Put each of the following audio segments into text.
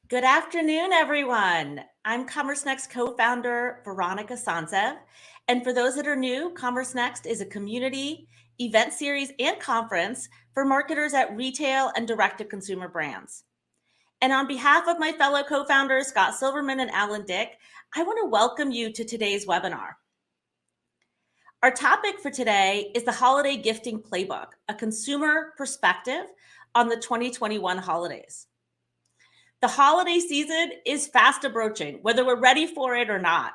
Good afternoon, everyone. I'm Commerce Next co-founder Veronica Sansev. And for those that are new, Commerce Next is a community, event series, and conference for marketers at retail and direct-to-consumer brands. And on behalf of my fellow co-founders, Scott Silverman and Alan Dick, I want to welcome you to today's webinar. Our topic for today is the Holiday Gifting Playbook, a consumer perspective on the 2021 holidays. The holiday season is fast approaching, whether we're ready for it or not.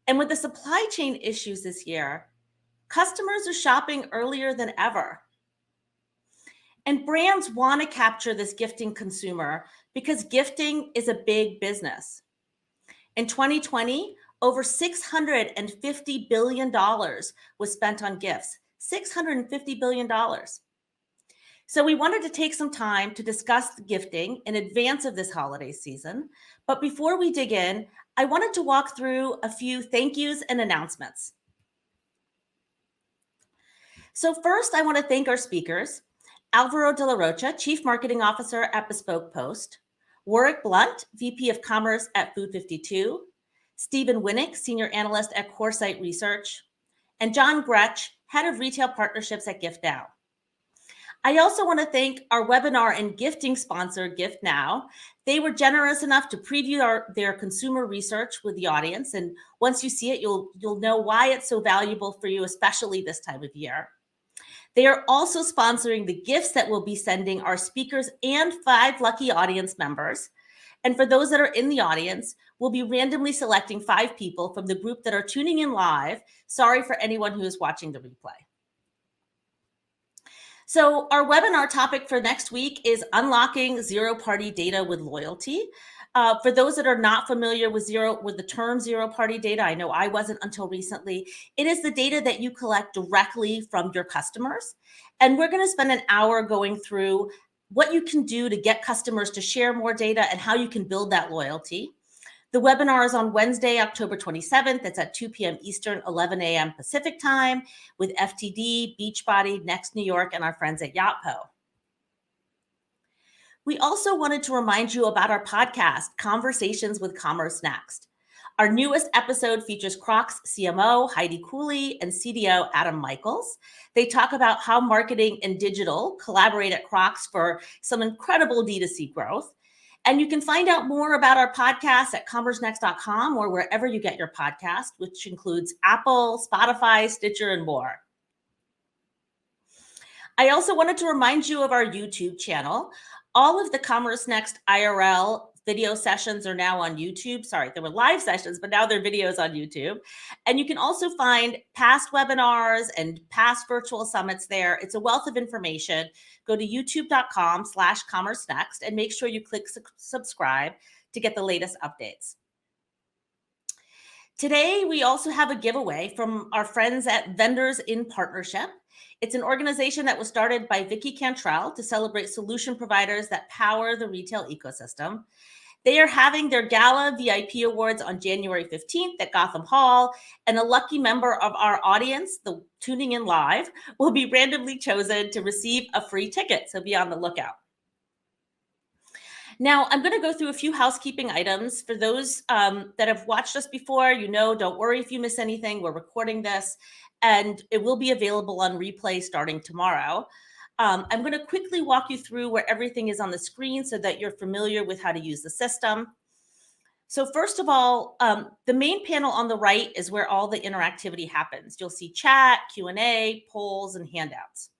And with the supply chain issues this year, customers are shopping earlier than ever. And brands want to capture this gifting consumer because gifting is a big business. In 2020, over $650 billion was spent on gifts. $650 billion. So we wanted to take some time to discuss gifting in advance of this holiday season. But before we dig in, I wanted to walk through a few thank yous and announcements. So first, I want to thank our speakers, Alvaro de la Rocha, Chief Marketing Officer at Bespoke Post, Warwick Blunt, VP of Commerce at Food 52, Stephen Winnick, Senior Analyst at CoreSite Research, and John Gretsch, Head of Retail Partnerships at GiftNow. I also want to thank our webinar and gifting sponsor, GiftNow. They were generous enough to preview their consumer research with the audience. And once you see it, you'll know why it's so valuable for you, especially this time of year. They are also sponsoring the gifts that we'll be sending our speakers and 5 lucky audience members. And for those that are in the audience, we'll be randomly selecting 5 people from the group that are tuning in live. Sorry for anyone who is watching the replay. So our webinar topic for next week is unlocking zero-party data with loyalty. For those that are not familiar with the term zero-party data, I know I wasn't until recently, it is the data that you collect directly from your customers. And we're going to spend an hour going through what you can do to get customers to share more data and how you can build that loyalty. The webinar is on Wednesday, October 27th. It's at 2 p.m. Eastern, 11 a.m. Pacific time with FTD, Beachbody, Next New York, and our friends at Yotpo. We also wanted to remind you about our podcast, Conversations with Commerce Next. Our newest episode features Crocs CMO Heidi Cooley and CDO Adam Michaels. They talk about how marketing and digital collaborate at Crocs for some incredible D2C growth. And you can find out more about our podcast at commercenext.com or wherever you get your podcast, which includes Apple, Spotify, Stitcher, and more. I also wanted to remind you of our YouTube channel. All of the Commerce Next IRL video sessions are now on YouTube. Sorry, there were live sessions, but now they're videos on YouTube. And you can also find past webinars and past virtual summits there. It's a wealth of information. Go to youtube.com/commercenext and make sure you click subscribe to get the latest updates. Today, we also have a giveaway from our friends at Vendors in Partnership. It's an organization that was started by Vicky Cantrell to celebrate solution providers that power the retail ecosystem. They are having their Gala VIP Awards on January 15th at Gotham Hall, and a lucky member of our audience, the tuning in live, will be randomly chosen to receive a free ticket, so be on the lookout. Now, I'm going to go through a few housekeeping items. For those that have watched us before, don't worry if you miss anything. We're recording this, and it will be available on replay starting tomorrow. I'm going to quickly walk you through where everything is on the screen so that you're familiar with how to use the system. So first of all, the main panel on the right is where all the interactivity happens. You'll see chat, Q&A, polls, and handouts.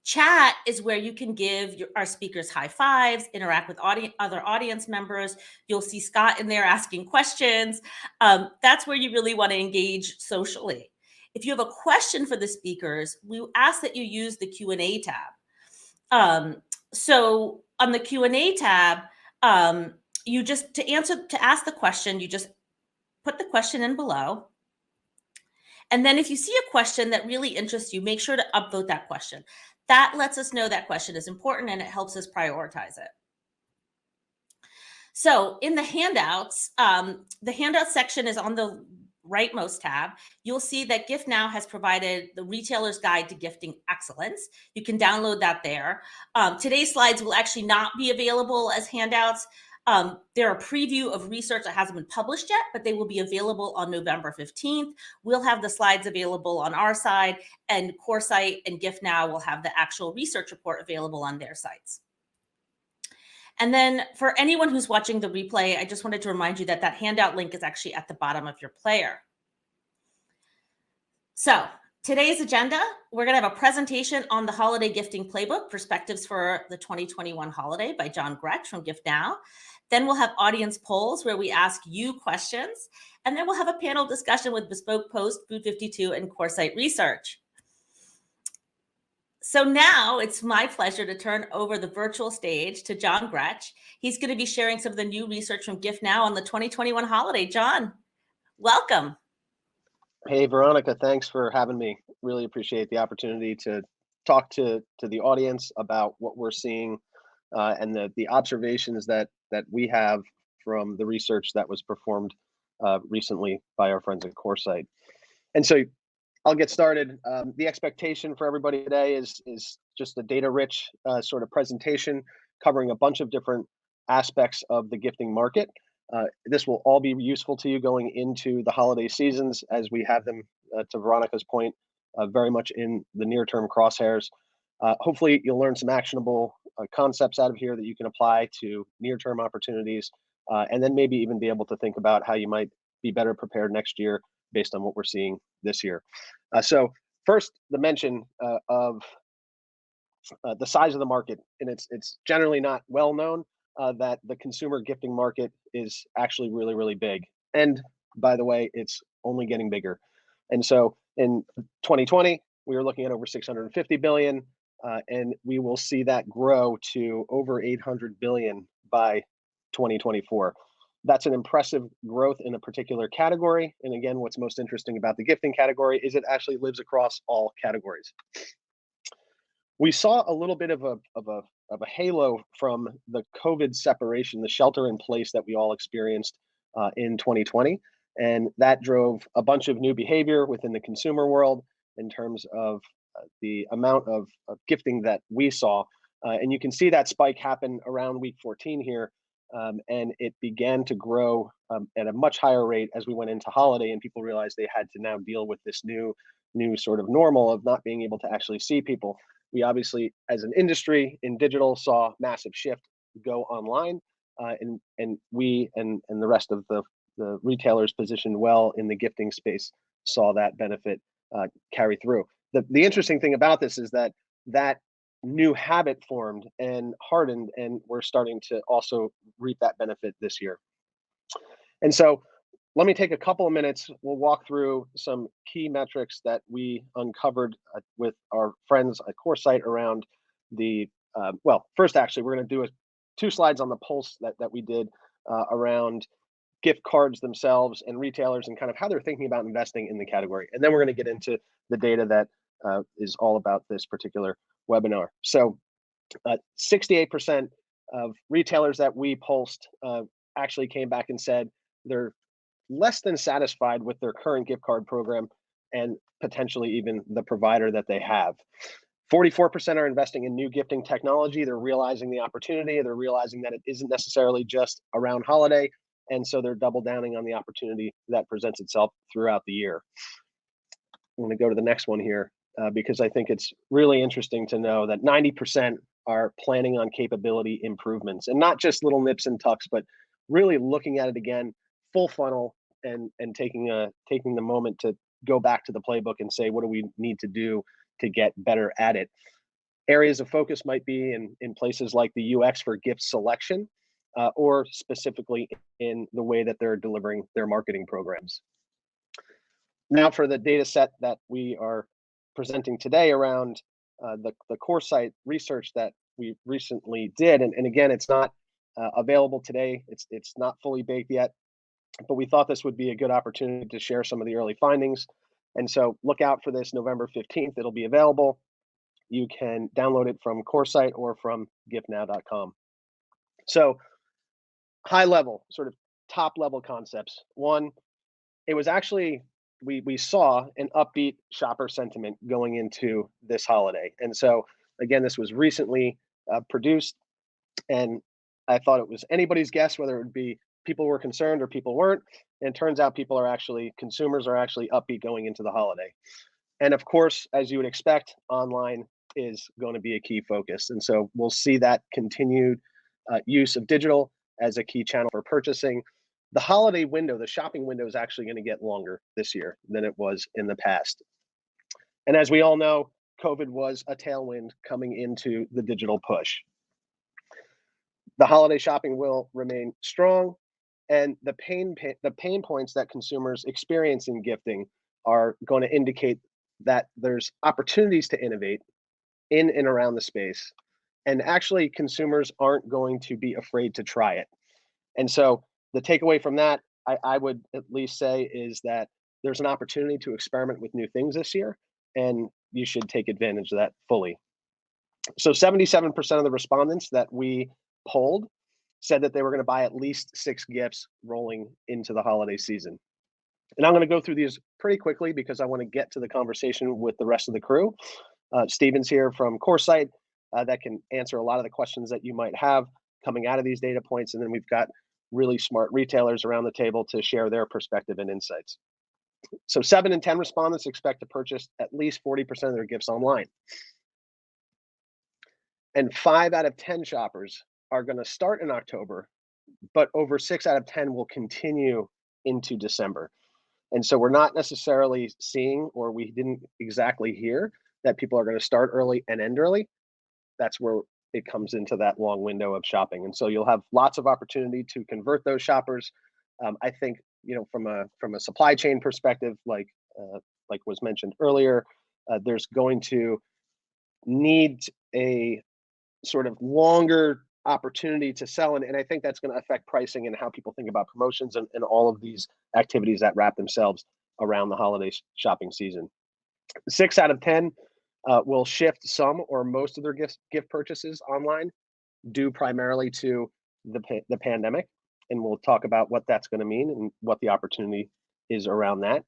Chat is where you can give our speakers high fives, interact with other audience members. You'll see Scott in there asking questions. That's where you really want to engage socially. If you have a question for the speakers, we ask that you use the Q&A tab. So on the Q&A tab, to ask the question, you just put the question in below. And then if you see a question that really interests you, make sure to upvote that question. That lets us know that question is important and it helps us prioritize it. So in the handouts section is on the rightmost tab, you'll see that Gift Now has provided the Retailer's Guide to Gifting Excellence. You can download that there. Today's slides will actually not be available as handouts. They're a preview of research that hasn't been published yet, but they will be available on November 15th. We'll have the slides available on our side, and CoreSite and Gift Now will have the actual research report available on their sites. And then for anyone who's watching the replay, I just wanted to remind you that that handout link is actually at the bottom of your player. So today's agenda, we're going to have a presentation on the Holiday Gifting Playbook, Perspectives for the 2021 Holiday by John Gretsch from Gift Now. Then we'll have audience polls where we ask you questions. And then we'll have a panel discussion with Bespoke Post, Food 52, and CoreSite Research. So now it's my pleasure to turn over the virtual stage to John Gretsch. He's going to be sharing some of the new research from Gift Now on the 2021 holiday. John, welcome. Hey, Veronica, thanks for having me. Really appreciate the opportunity to talk to the audience about what we're seeing and the observations that we have from the research that was performed recently by our friends at CoreSite. And so I'll get started. The expectation for everybody today is just a data-rich sort of presentation covering a bunch of different aspects of the gifting market. This will all be useful to you going into the holiday seasons as we have them, to Veronica's point, very much in the near-term crosshairs. Hopefully you'll learn some actionable concepts out of here that you can apply to near-term opportunities, and then maybe even be able to think about how you might be better prepared next year based on what we're seeing this year. So first, the mention of the size of the market, and it's generally not well known that the consumer gifting market is actually really, really big. And by the way, it's only getting bigger. And so in 2020, we were looking at over 650 billion, and we will see that grow to over 800 billion by 2024. That's an impressive growth in a particular category. And again, what's most interesting about the gifting category is it actually lives across all categories. We saw a little bit of a halo from the COVID separation, the shelter in place that we all experienced in 2020. And that drove a bunch of new behavior within the consumer world in terms of the amount of gifting that we saw. And you can see that spike happen around week 14 here. And it began to grow at a much higher rate as we went into holiday, and people realized they had to now deal with this new sort of normal of not being able to actually see people. We obviously, as an industry in digital, saw massive shift go online, and we and the rest of the retailers positioned well in the gifting space saw that benefit carry through. The interesting thing about this is that new habit formed and hardened, and we're starting to also reap that benefit this year. And so let me take a couple of minutes. We'll walk through some key metrics that we uncovered with our friends at CoreSite around the, well, first, actually, we're going to do 2 slides on the pulse that we did around gift cards themselves and retailers and kind of how they're thinking about investing in the category. And then we're going to get into the data that is all about this particular webinar. So 68% of retailers that we pulsed actually came back and said they're less than satisfied with their current gift card program and potentially even the provider that they have. 44% are investing in new gifting technology. They're realizing the opportunity. They're realizing that it isn't necessarily just around holiday. And so they're double downing on the opportunity that presents itself throughout the year. I'm going to go to the next one here because I think it's really interesting to know that 90% are planning on capability improvements, and not just little nips and tucks, but really looking at it again, full funnel, and taking the moment to go back to the playbook and say, what do we need to do to get better at it? Areas of focus might be in places like the UX for gift selection, or specifically in the way that they're delivering their marketing programs. Now for the data set that we are presenting today around the CoreSite research that we recently did. And again, it's not available today. It's not fully baked yet, but we thought this would be a good opportunity to share some of the early findings. And so look out for this November 15th. It'll be available. You can download it from CoreSite or from giftnow.com. So high level, sort of top level concepts. One, it was actually we saw an upbeat shopper sentiment going into this holiday. And so again, this was recently produced, and I thought it was anybody's guess whether it would be people were concerned or people weren't. And it turns out people are actually consumers are actually upbeat going into the holiday. And of course, as you would expect, online is going to be a key focus. And so we'll see that continued use of digital as a key channel for purchasing. The holiday window, the shopping window, is actually going to get longer this year than it was in the past. And as we all know, COVID was a tailwind coming into the digital push. The holiday shopping will remain strong, and the pain points that consumers experience in gifting are going to indicate that there's opportunities to innovate in and around the space. And actually, consumers aren't going to be afraid to try it. And so the takeaway from that, I would at least say, is that there's an opportunity to experiment with new things this year, and you should take advantage of that fully. So 77% of the respondents that we polled said that they were going to buy at least 6 gifts rolling into the holiday season. And I'm going to go through these pretty quickly because I want to get to the conversation with the rest of the crew. Steven's here from Coresight that can answer a lot of the questions that you might have coming out of these data points. And then we've got really smart retailers around the table to share their perspective and insights. So 7 in 10 respondents expect to purchase at least 40% of their gifts online. And 5 out of 10 shoppers are going to start in October, but over 6 out of 10 will continue into December. And so we're not necessarily seeing, or we didn't exactly hear, that people are going to start early and end early. That's where it comes into that long window of shopping. And so you'll have lots of opportunity to convert those shoppers. I think, from a supply chain perspective, like was mentioned earlier, there's going to need a sort of longer opportunity to sell. And I think that's going to affect pricing and how people think about promotions and all of these activities that wrap themselves around the holiday shopping season. 6 out of 10 will shift some or most of their gift purchases online, due primarily to the pandemic. And we'll talk about what that's going to mean and what the opportunity is around that.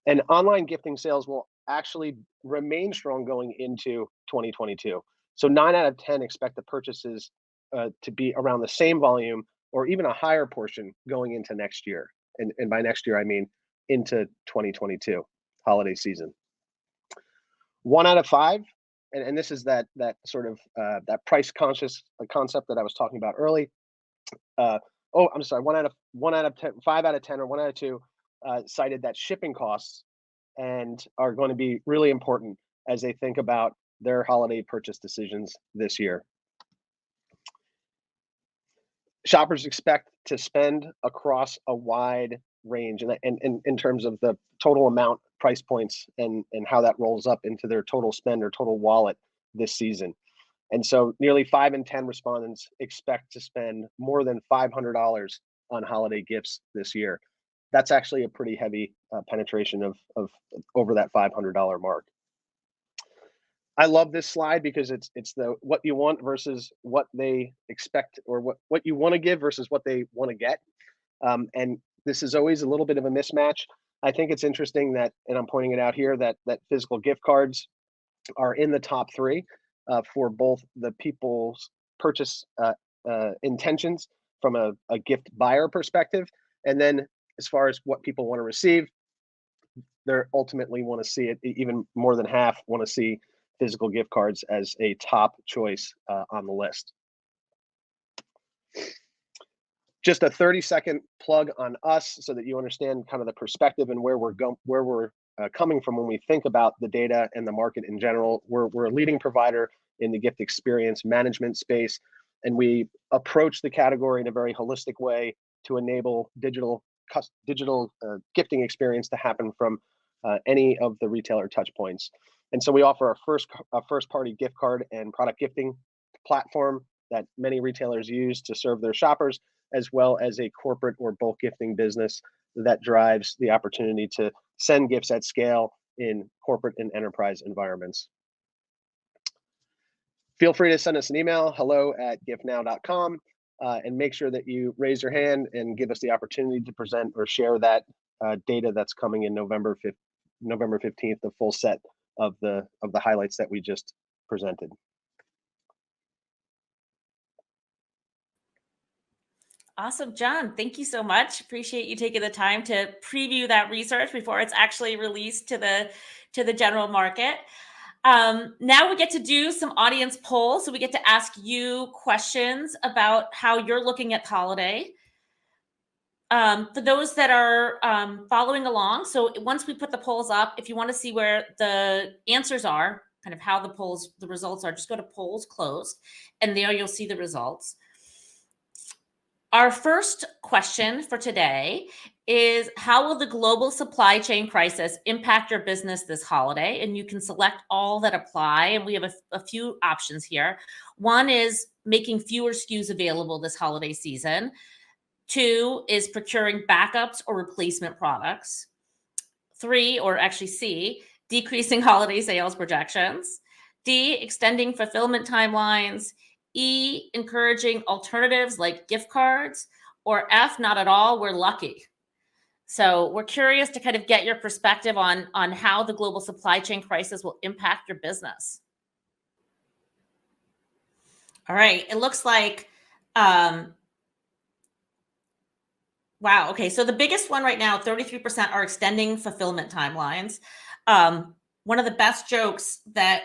And online gifting sales will actually remain strong going into 2022. So 9 out of 10 expect the purchases to be around the same volume or even a higher portion going into next year. And by next year, I mean into 2022 holiday season. 1 out of 5, and this is that sort of that price conscious concept that I was talking about early. I'm sorry. 1 out of 10, 5 out of 10, or 1 out of 2 cited that shipping costs and are going to be really important as they think about their holiday purchase decisions this year. Shoppers expect to spend across a wide range, and in terms of the total amount, price points, and how that rolls up into their total spend or total wallet this season. And so nearly 5 in 10 respondents expect to spend more than $500 on holiday gifts this year. That's actually a pretty heavy penetration of over that $500 mark. I love this slide because it's the what you want versus what they expect, or what you want to give versus what they want to get. And this is always a little bit of a mismatch. I think it's interesting that, and I'm pointing it out here, that physical gift cards are in the top 3 for both the people's purchase intentions from a gift buyer perspective, and then as far as what people want to receive, they ultimately want to see it. Even more than half want to see physical gift cards as a top choice on the list. Just a 30-second plug on us so that you understand kind of the perspective and where we're coming from when we think about the data and the market in general. We're a leading provider in the gift experience management space, and we approach the category in a very holistic way to enable digital gifting experience to happen from any of the retailer touch points. And so we offer a first-party gift card and product gifting platform that many retailers use to serve their shoppers, as well as a corporate or bulk gifting business that drives the opportunity to send gifts at scale in corporate and enterprise environments. Feel free to send us an email, hello@giftnow.com, and make sure that you raise your hand and give us the opportunity to present or share that data that's coming in November 15th, the full set of the highlights that we just presented. Awesome, John. Thank you so much. Appreciate you taking the time to preview that research before it's actually released to the general market. Now we get to do some audience polls. So we get to ask you questions about how you're looking at holiday. For those that are following along, so once we put the polls up, if you want to see where the answers are, kind of how the results are, just go to polls closed, and there you'll see the results. Our first question for today is, how will the global supply chain crisis impact your business this holiday? And you can select all that apply. And we have a few options here. One is making fewer SKUs available this holiday season. 2 is procuring backups or replacement products. 3, or actually C, decreasing holiday sales projections. D, extending fulfillment timelines. E, encouraging alternatives like gift cards. Or F, not at all, we're lucky. So we're curious to kind of get your perspective on how the global supply chain crisis will impact your business. All right, it looks like, wow, okay, so the biggest one right now, 33% are extending fulfillment timelines. One of the best jokes that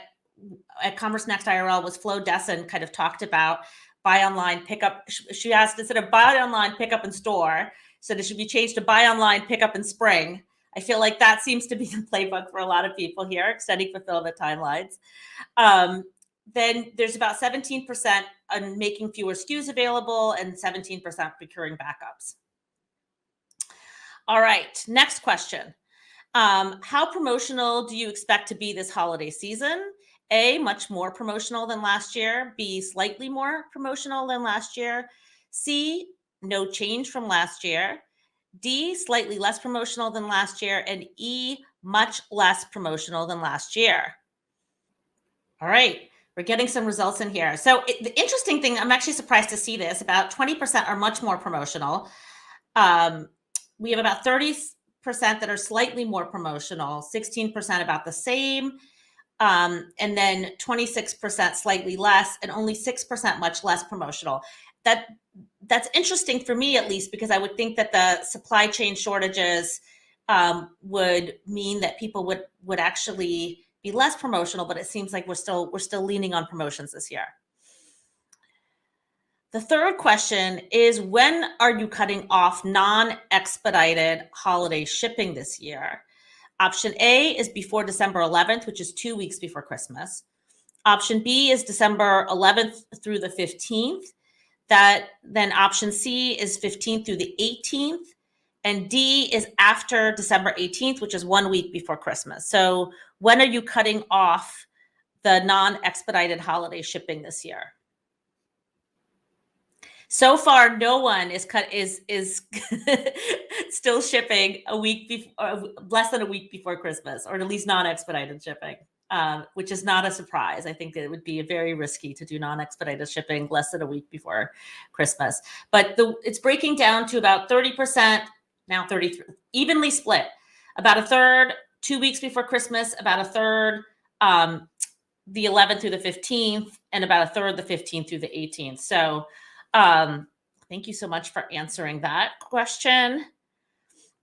at Commerce Next IRL was Flo Dessen kind of talked about buy online, pick up. She asked, instead of buy online, pick up in store, so it should be changed to buy online, pick up in spring. I feel like that seems to be the playbook for a lot of people here, extending fulfillment timelines. Then there's about 17% on making fewer SKUs available and 17% procuring backups. All right, next question. How promotional do you expect to be this holiday season? A, much more promotional than last year. B, slightly more promotional than last year. C, no change from last year. D, slightly less promotional than last year. And E, much less promotional than last year. All right, we're getting some results in here. So the interesting thing, I'm actually surprised to see this, about 20% are much more promotional. We have about 30% that are slightly more promotional, 16% about the same, and then 26% slightly less, and only 6% much less promotional. That's interesting for me, at least, because I would think that the supply chain shortages would mean that people would actually be less promotional, but it seems like we're still leaning on promotions this year. The third question is, when are you cutting off non-expedited holiday shipping this year? Option A is before December 11th, which is 2 weeks before Christmas. Option B is December 11th through the 15th. Then option C is 15th through the 18th. And D is after December 18th, which is 1 week before Christmas. So when are you cutting off the non-expedited holiday shipping this year? So far, no one is still shipping a week before, less than a week before Christmas, or at least non-expedited shipping, which is not a surprise. I think that it would be very risky to do non-expedited shipping less than a week before Christmas. But it's breaking down to about 30%, now 33, evenly split. About a third 2 weeks before Christmas, about a third the 11th through the 15th, and about a third the 15th through the 18th. So thank you so much for answering that question.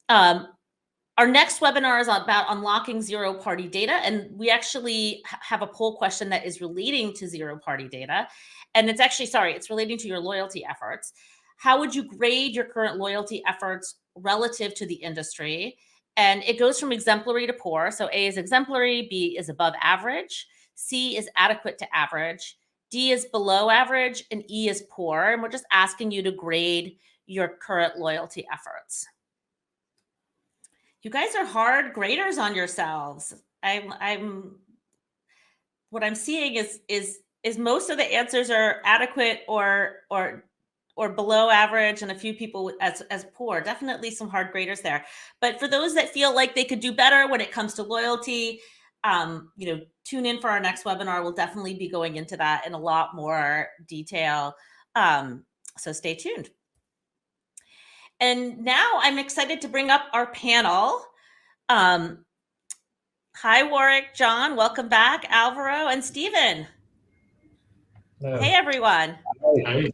Our next webinar is about unlocking zero-party data, and we actually have a poll question that is relating to zero-party data, and it's actually, it's relating to your loyalty efforts. How would you grade your current loyalty efforts relative to the industry? And it goes from exemplary to poor. So A is exemplary, B is above average, C is adequate to average, D is below average, and E is poor. And we're just asking you to grade your current loyalty efforts. You guys are hard graders on yourselves. What I'm seeing is most of the answers are adequate or below average, and a few people as poor. Definitely some hard graders there. But for those that feel like they could do better when it comes to loyalty, tune in for our next webinar. We'll definitely be going into that in a lot more detail. So stay tuned. And now I'm excited to bring up our panel. Hi, Warwick, John, welcome back, Alvaro, and Stephen. Hello. Hey, everyone. Hey.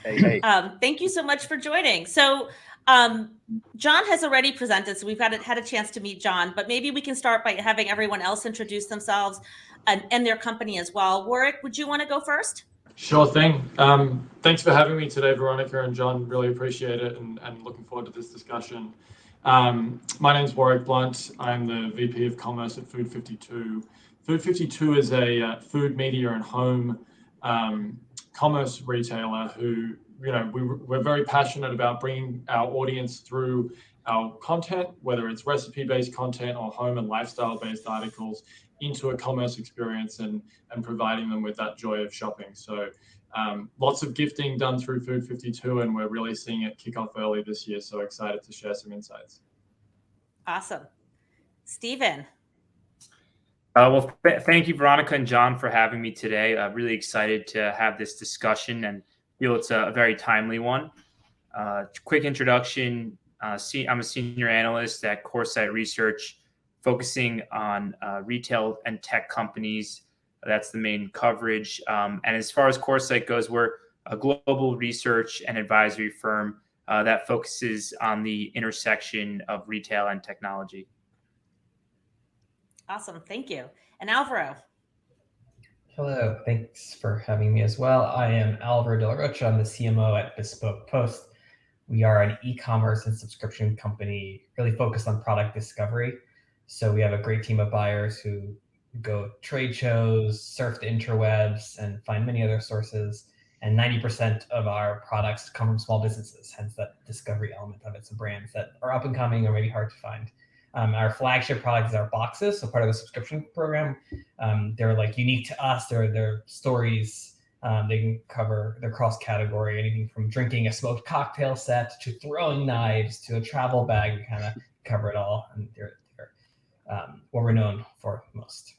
Hey. Thank you so much for joining. So John has already presented, so we've had a chance to meet John, but maybe we can start by having everyone else introduce themselves and their company as well. Warwick, would you want to go first? Sure thing. Thanks for having me today, Veronica and John. Really appreciate it and looking forward to this discussion. My name's Warwick Blunt. I'm the VP of Commerce at Food 52. Food 52 is a food, media, and home commerce retailer who, we're very passionate about bringing our audience through our content, whether it's recipe-based content or home and lifestyle-based articles, into a commerce experience and providing them with that joy of shopping. So lots of gifting done through Food 52, and we're really seeing it kick off early this year. So excited to share some insights. Awesome. Stephen. Thank you, Veronica and John, for having me today. Really excited to have this discussion and feel it's a very timely one. Quick introduction. I'm a senior analyst at CoreSite Research, focusing on retail and tech companies. That's the main coverage. And as far as CoreSite goes, we're a global research and advisory firm that focuses on the intersection of retail and technology. Awesome. Thank you. And Alvaro. Hello. Thanks for having me as well. I am Alvaro de la Rocha. I'm the CMO at Bespoke Post. We are an e-commerce and subscription company really focused on product discovery. So we have a great team of buyers who go trade shows, surf the interwebs, and find many other sources. And 90% of our products come from small businesses, hence that discovery element of it. So brands that are up and coming or maybe hard to find. Our flagship product is our boxes, so part of the subscription program. They're like unique to us. They're stories. They can cover, they're cross-category, anything from drinking a smoked cocktail set to throwing knives to a travel bag. We kind of cover it all, and they're what we're known for most.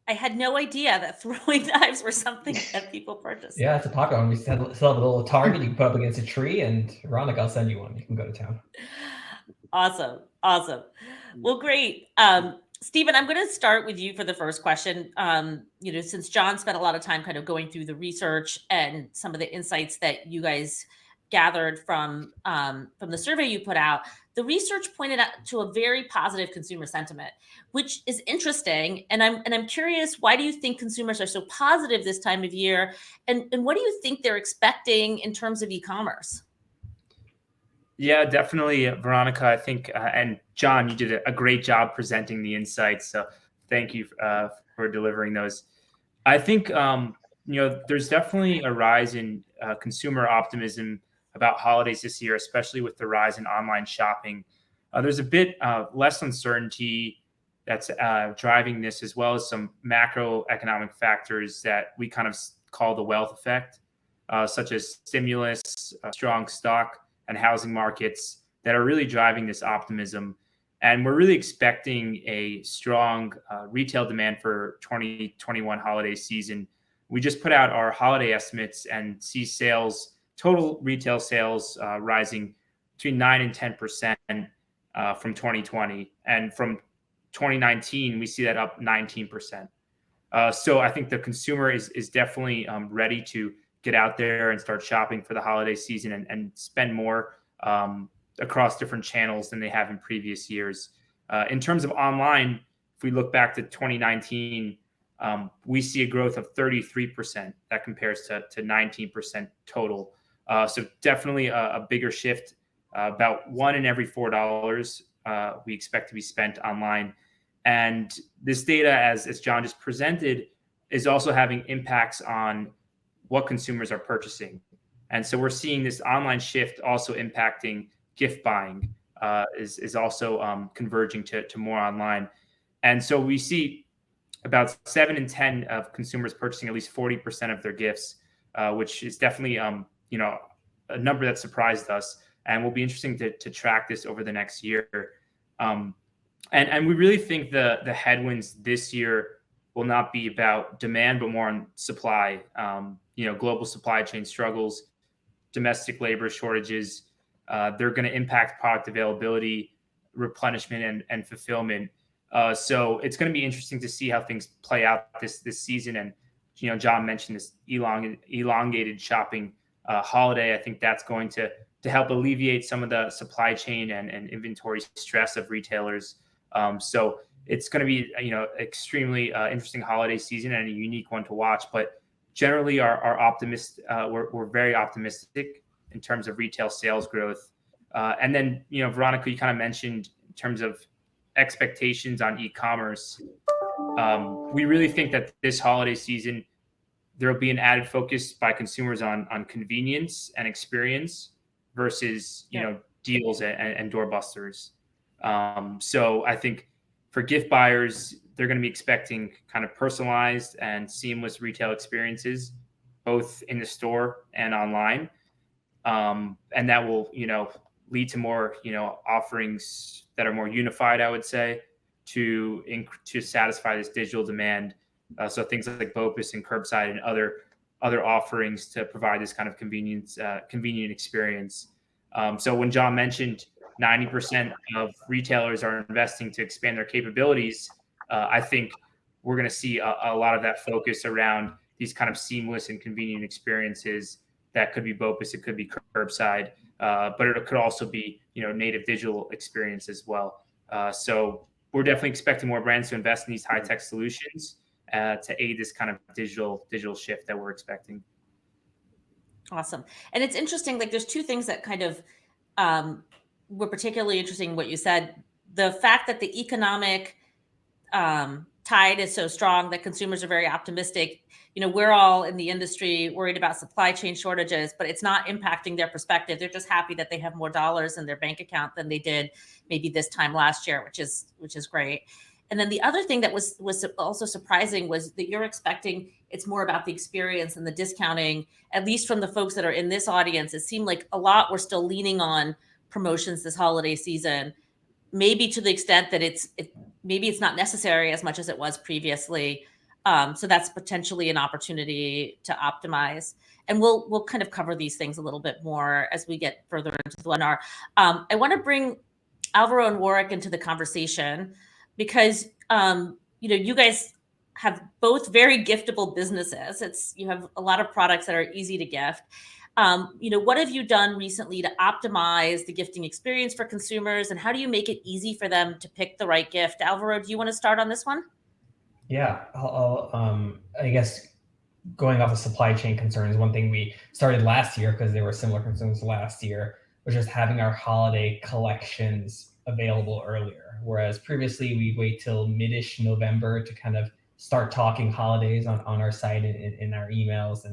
I had no idea that throwing knives were something that people purchase. Yeah, it's a popular one. We still have a little target you can put up against a tree, and Veronica, I'll send you one. You can go to town. Awesome. Well, great. Stephen, I'm going to start with you for the first question. Since John spent a lot of time kind of going through the research and some of the insights that you guys gathered from the survey you put out, the research pointed out to a very positive consumer sentiment, which is interesting. And I'm curious, why do you think consumers are so positive this time of year? And what do you think they're expecting in terms of e-commerce? Yeah, definitely, Veronica. I think, and John, you did a great job presenting the insights. So thank you for delivering those. I think, there's definitely a rise in consumer optimism about holidays this year, especially with the rise in online shopping. There's a bit less uncertainty that's driving this, as well as some macroeconomic factors that we kind of call the wealth effect, such as stimulus, strong stock and housing markets that are really driving this optimism. And we're really expecting a strong retail demand for 2021 holiday season. We just put out our holiday estimates and see total retail sales rising between 9 and 10% from 2020. And from 2019, we see that up 19%. So I think the consumer is definitely ready to get out there and start shopping for the holiday season and spend more across different channels than they have in previous years. In terms of online, if we look back to 2019, we see a growth of 33%. That compares to 19% total. So definitely a bigger shift. About $1 in every $4 we expect to be spent online. And this data, as John just presented, is also having impacts on what consumers are purchasing. And so we're seeing this online shift also impacting gift buying, is also converging to more online. And so we see about 7 in 10 of consumers purchasing at least 40% of their gifts, which is definitely a number that surprised us, and will be interesting to track this over the next year. And we really think the headwinds this year will not be about demand, but more on supply. Global supply chain struggles, domestic labor shortages. They're going to impact product availability, replenishment, and fulfillment. So it's going to be interesting to see how things play out this season. And John mentioned this elongated shopping holiday. I think that's going to help alleviate some of the supply chain and inventory stress of retailers. So it's going to be extremely interesting holiday season and a unique one to watch. But generally, we're very optimistic in terms of retail sales growth. And then Veronica, you kind of mentioned in terms of expectations on e-commerce. We really think that this holiday season there will be an added focus by consumers on convenience and experience versus deals and doorbusters. So I think for gift buyers, they're going to be expecting kind of personalized and seamless retail experiences, both in the store and online, and that will lead to more offerings that are more unified, I would say, to satisfy this digital demand. So things like BOPUS and curbside and other offerings to provide this kind of convenient experience. So when John mentioned 90% of retailers are investing to expand their capabilities, I think we're going to see a lot of that focus around these kind of seamless and convenient experiences. That could be BOPUS, it could be curbside, but it could also be native digital experience as well. So we're definitely expecting more brands to invest in these high-tech solutions to aid this kind of digital shift that we're expecting. Awesome. And it's interesting, like there's two things that kind of were particularly interesting what you said. The fact that the economic tide is so strong that consumers are very optimistic. We're all in the industry worried about supply chain shortages, but it's not impacting their perspective. They're just happy that they have more dollars in their bank account than they did maybe this time last year, which is great. And then the other thing that was also surprising was that you're expecting it's more about the experience and the discounting, at least from the folks that are in this audience. It seemed like a lot were still leaning on promotions this holiday season, maybe to the extent that maybe it's not necessary as much as it was previously. So that's potentially an opportunity to optimize. And we'll kind of cover these things a little bit more as we get further into the webinar. I want to bring Alvaro and Warwick into the conversation because you guys have both very giftable businesses. You have a lot of products that are easy to gift. What have you done recently to optimize the gifting experience for consumers, and how do you make it easy for them to pick the right gift? Alvaro, do you want to start on this one? Yeah, I guess going off of supply chain concerns, one thing we started last year, because there were similar concerns last year, was just having our holiday collections available earlier. Whereas previously we'd wait till mid-ish November to kind of start talking holidays on our site and in our emails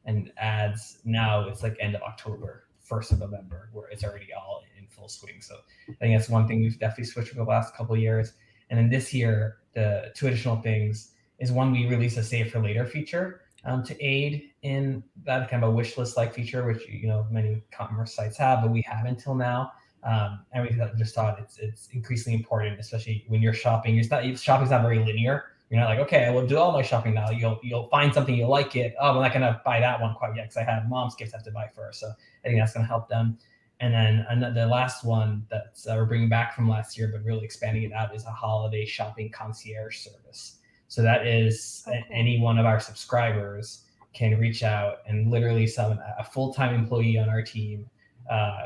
and ads. Now it's like end of October, 1st of November, where it's already all in full swing. So I think that's one thing we've definitely switched for the last couple of years. And then this year, the two additional things is one, we released a save for later feature to aid in that kind of a wish list like feature, which many commerce sites have, but we haven't until now. And we just thought it's increasingly important, especially when you're shopping. Shopping's not very linear. You're not like, okay, I will do all my shopping now. You'll find something, you'll like it. Oh, I'm not gonna buy that one quite yet because I have mom's gifts I have to buy first. So I think that's gonna help them. And then the last one that we're bringing back from last year, but really expanding it out, is a holiday shopping concierge service. So that is any one of our subscribers can reach out and literally a full-time employee on our team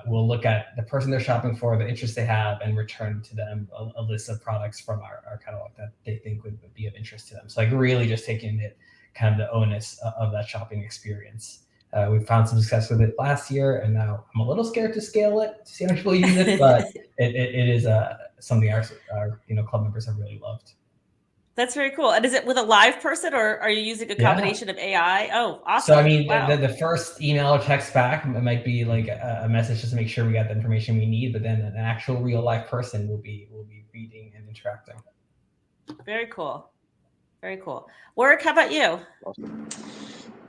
will look at the person they're shopping for, the interest they have, and return to them a list of products from our catalog that they think would be of interest to them. So like really just taking it kind of the onus of that shopping experience. We found some success with it last year, and now I'm a little scared to scale it to see how many people use it, but it is something our club members have really loved. That's very cool. And is it with a live person, or are you using a combination of AI? Oh, awesome. So I mean, wow. the first email or text back might be like a message just to make sure we got the information we need, but then an actual real life person will be reading and interacting. Very cool. Very cool. Warwick, how about you? Awesome.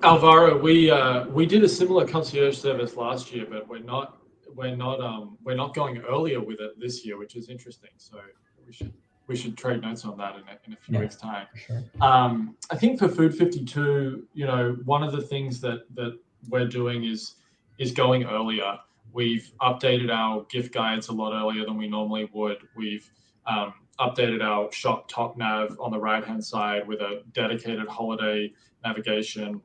Alvaro, we did a similar concierge service last year, but we're not going earlier with it this year, which is interesting. So we should trade notes on that in a few weeks' time. Sure. I think for Food 52, one of the things that we're doing is is going earlier. We've updated our gift guides a lot earlier than we normally would. We've updated our shop top nav on the right-hand side with a dedicated holiday navigation,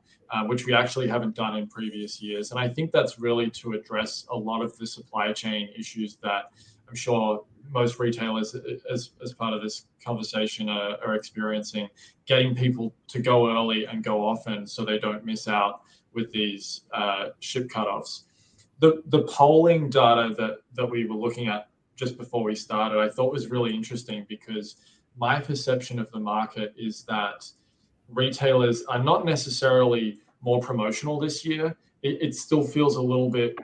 which we actually haven't done in previous years. And I think that's really to address a lot of the supply chain issues that I'm sure most retailers, as part of this conversation, are experiencing, getting people to go early and go often so they don't miss out with these ship cutoffs. The polling data that we were looking at just before we started, I thought was really interesting, because my perception of the market is that retailers are not necessarily more promotional this year. It still feels a little bit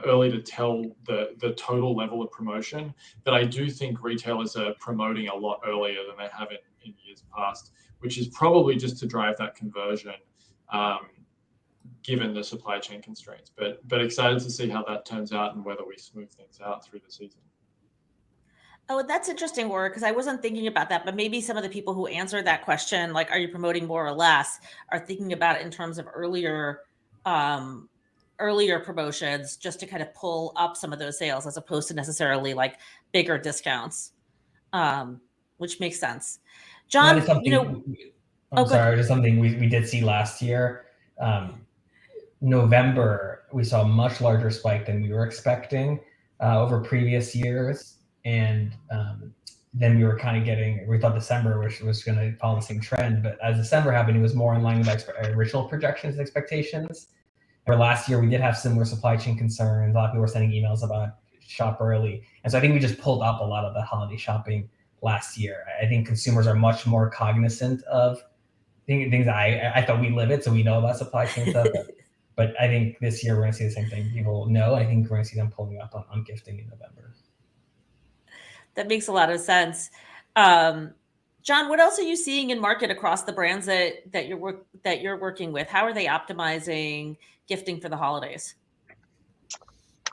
early to tell the total level of promotion, but I do think retailers are promoting a lot earlier than they have in years past, which is probably just to drive that conversion, given the supply chain constraints. But excited to see how that turns out and whether we smooth things out through the season. Oh, that's interesting, Warwick, because I wasn't thinking about that, but maybe some of the people who answered that question, like, are you promoting more or less, are thinking about it in terms of earlier promotions, just to kind of pull up some of those sales, as opposed to necessarily like bigger discounts, which makes sense. John, Just something we did see last year. November, we saw a much larger spike than we were expecting over previous years. And then we were kind of we thought December was going to follow the same trend. But as December happened, it was more in line with original projections and expectations. Where last year we did have similar supply chain concerns. A lot of people were sending emails about shop early. And so I think we just pulled up a lot of the holiday shopping last year. I think consumers are much more cognizant of things I thought we live it, so we know about supply chain stuff. But I think this year we're going to see the same thing. People know. I think we're going to see them pulling up on gifting in November. That makes a lot of sense. John, what else are you seeing in market across the brands that you're working with? How are they optimizing gifting for the holidays?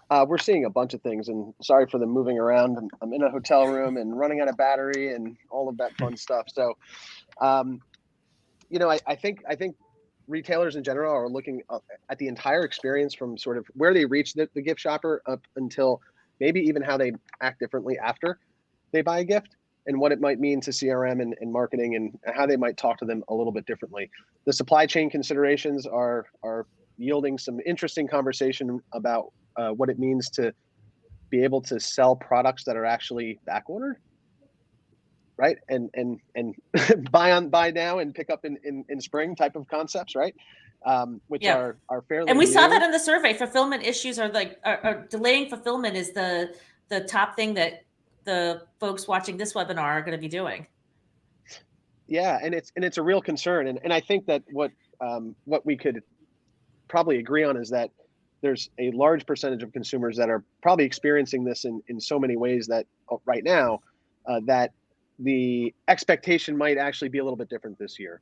We're seeing a bunch of things, and sorry for the moving around. I'm in a hotel room and running out of battery and all of that fun stuff. So, I think retailers in general are looking at the entire experience, from sort of where they reach the gift shopper up until maybe even how they act differently after they buy a gift, and what it might mean to CRM and marketing, and how they might talk to them a little bit differently. The supply chain considerations are yielding some interesting conversation about what it means to be able to sell products that are actually back ordered, right? And buy now and pick up in spring type of concepts, right? Which are fairly And we saw new. that in the survey. Fulfillment issues are delaying fulfillment is the top thing that the folks watching this webinar are going to be doing. Yeah, and it's a real concern, and I think that what we could probably agree on is that there's a large percentage of consumers that are probably experiencing this in so many ways that right now that the expectation might actually be a little bit different this year.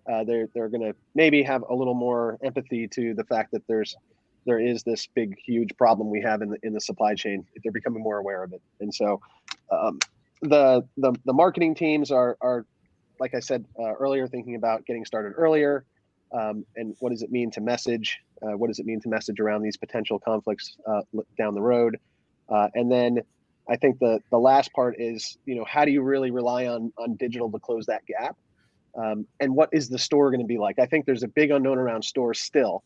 They're going to maybe have a little more empathy to the fact that there is this big, huge problem we have in the supply chain. They're becoming more aware of it, and so the marketing teams are, like I said earlier, thinking about getting started earlier, and what does it mean to message? What does it mean to message around these potential conflicts down the road? And then I think the last part is, how do you really rely on digital to close that gap? And what is the store going to be like? I think there's a big unknown around stores still,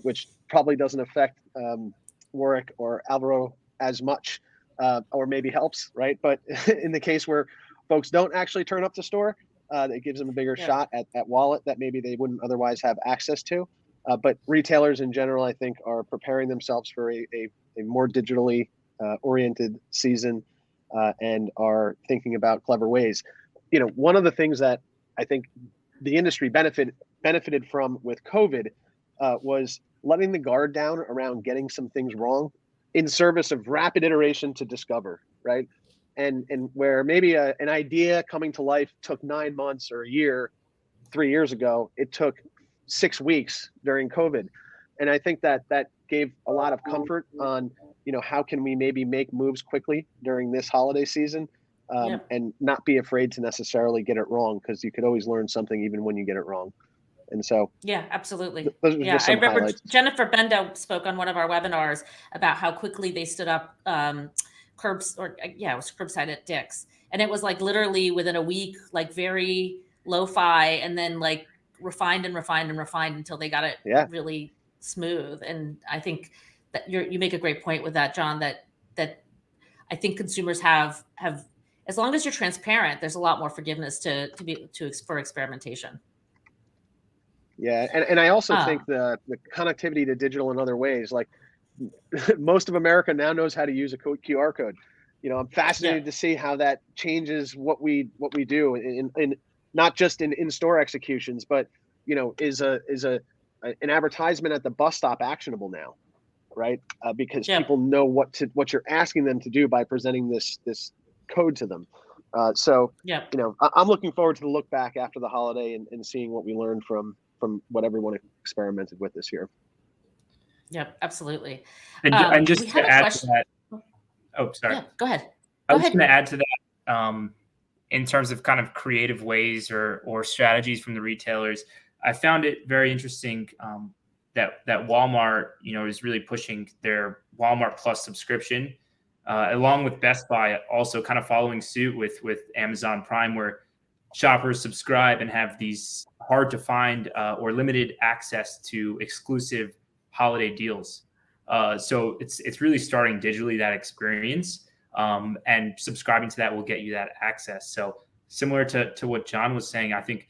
which probably doesn't affect Warwick or Alvaro as much, or maybe helps, right? But in the case where folks don't actually turn up to store, it gives them a bigger shot at wallet that maybe they wouldn't otherwise have access to. But retailers in general, I think, are preparing themselves for a more digitally oriented season, and are thinking about clever ways. One of the things that I think the industry benefited from with COVID was letting the guard down around getting some things wrong in service of rapid iteration to discover, right? And where maybe an idea coming to life took 9 months or a year 3 years ago, it took 6 weeks during COVID. And I think that gave a lot of comfort on, how can we maybe make moves quickly during this holiday season, and not be afraid to necessarily get it wrong, because you could always learn something even when you get it wrong. And so, Yeah, absolutely. those are Yeah, just I some remember highlights. Jennifer Bendo spoke on one of our webinars about how quickly they stood up it was curbside at Dick's, and it was like literally within a week, like very lo-fi, and then like refined and refined and refined until they got it Yeah. really smooth. And I think that you make a great point with that, John. That I think consumers have as long as you're transparent, there's a lot more forgiveness for experimentation. Yeah, and I also think the connectivity to digital in other ways, like most of America now knows how to use a QR code. I'm fascinated to see how that changes what we do in not just in in-store executions, but is an advertisement at the bus stop actionable now, right? Because people know what you're asking them to do by presenting this code to them. So I'm looking forward to the look back after the holiday and seeing what we learned from what everyone experimented with this year. Yep, absolutely. And just to add to that, oh, sorry. Yeah, go ahead. I was going to add to that in terms of kind of creative ways or strategies from the retailers. I found it very interesting that Walmart, is really pushing their Walmart Plus subscription, along with Best Buy, also kind of following suit with Amazon Prime, where shoppers subscribe and have these hard to find or limited access to exclusive holiday deals. So it's really starting digitally, that experience, and subscribing to that will get you that access. So similar to what John was saying, I think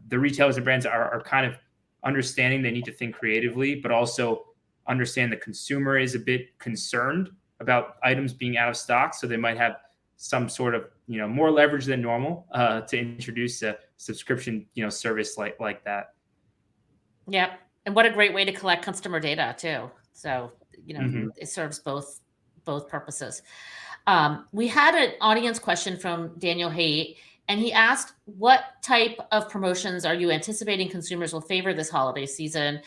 the retailers and brands are kind of understanding they need to think creatively, but also understand the consumer is a bit concerned about items being out of stock. So they might have some sort of, more leverage than normal to introduce a subscription, service like that. Yep. And what a great way to collect customer data too. So, it serves both purposes. We had an audience question from Daniel Haight, and he asked, what type of promotions are you anticipating consumers will favor this holiday season?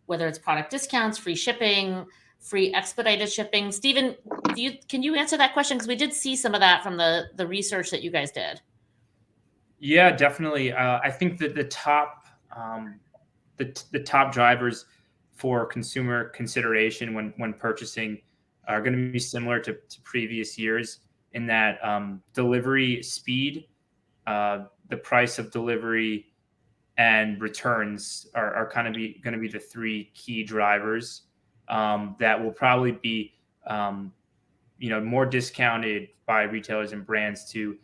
Whether it's product discounts, free shipping, free expedited shipping. Stephen, can you answer that question? Because we did see some of that from the research that you guys did. Yeah, definitely. I think that the top drivers for consumer consideration when purchasing are going to be similar to previous years, in that delivery speed, the price of delivery, and returns are kind of going to be the three key drivers that will probably be more discounted by retailers and brands to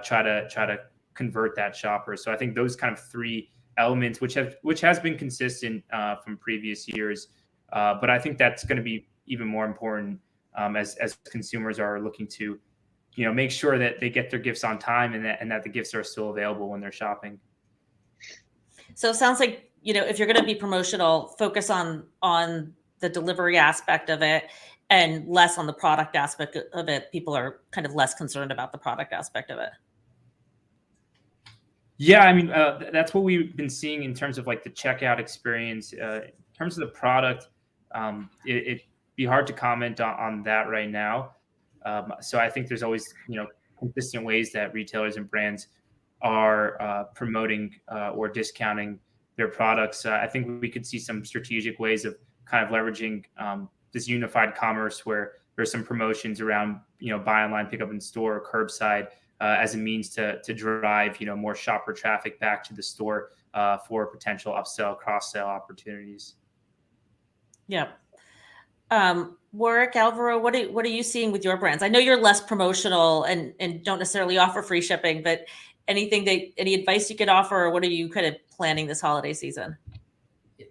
try to convert that shopper. So I think those kind of three elements, which has been consistent from previous years, but I think that's going to be even more important as consumers are looking to make sure that they get their gifts on time and that the gifts are still available when they're shopping. So it sounds like, if you're going to be promotional, focus on the delivery aspect of it and less on the product aspect of it. People are kind of less concerned about the product aspect of it. Yeah, I mean, that's what we've been seeing in terms of like the checkout experience. In terms of the product, it'd be hard to comment on that right now. So I think there's always, consistent ways that retailers and brands are promoting or discounting their products. I think we could see some strategic ways of kind of leveraging this unified commerce, where there's some promotions around, buy online, pick up in store, or curbside, as a means to drive, more shopper traffic back to the store for potential upsell, cross-sell opportunities. Yeah. Warwick, Alvaro, what are you seeing with your brands? I know you're less promotional and don't necessarily offer free shipping, but any advice you could offer, or what are you kind of planning this holiday season?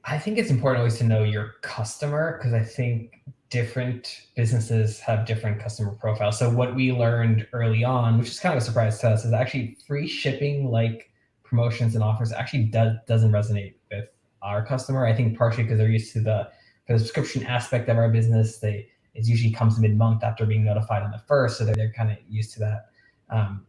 I think it's important always to know your customer, because I think different businesses have different customer profiles. So what we learned early on, which is kind of a surprise to us, is actually free shipping, like promotions and offers, actually doesn't resonate with our customer. I think partially because they're used to the subscription aspect of our business. It usually comes mid-month after being notified on the first, so they're kind of used to that.